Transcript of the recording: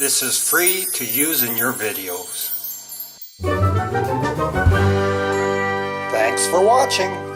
This is free to use in your videos. Thanks for watching.